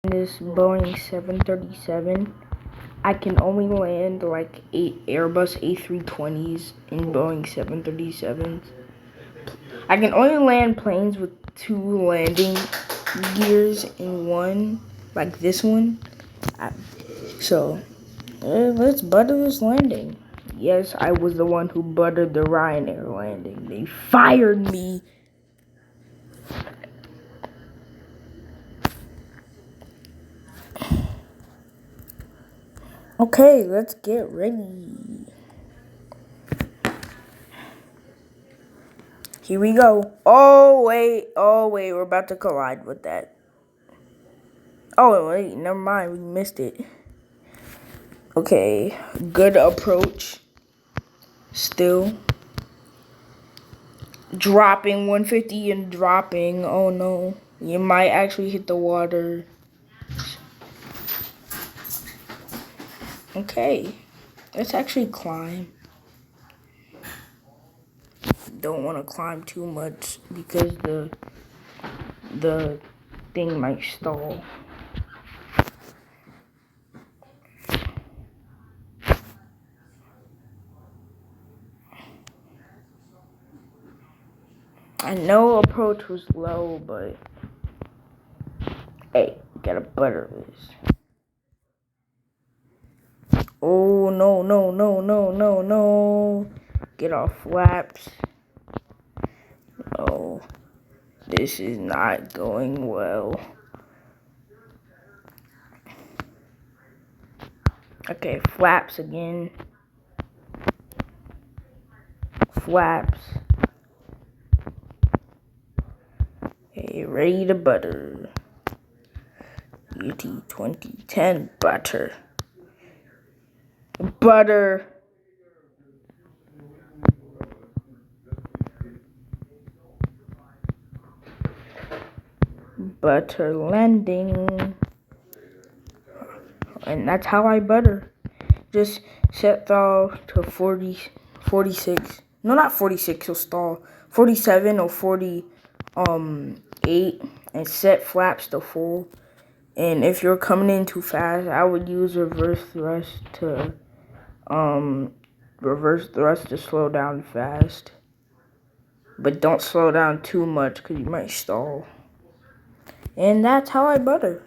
This Boeing 737. I can only land like 8 Airbus A320s in Boeing 737s. I can only land planes with 2 landing gears in one, like this one. So, let's butter this landing. Yes, I was the one who buttered the Ryanair landing. They fired me. Okay, let's get ready. Here we go. Oh wait, we're about to collide with that. Oh wait, never mind, we missed it. Okay, good approach. Still. Dropping 150 and dropping. Oh no, you might actually hit the water. Okay, let's actually climb. Don't want to climb too much because the thing might stall. I know approach was low, but hey, gotta butter this. Oh no, no, no, no, no, no. Get off flaps. Oh, this is not going well. Okay, flaps again. Flaps. Okay, ready to butter. A320 butter. Butter. Butter landing. And that's how I butter. Just set throttle to 46. No, not 46, you'll stall. 47 or 48, and set flaps to full. And if you're coming in too fast, I would use reverse thrust to slow down fast. But don't slow down too much because you might stall. And that's how I butter.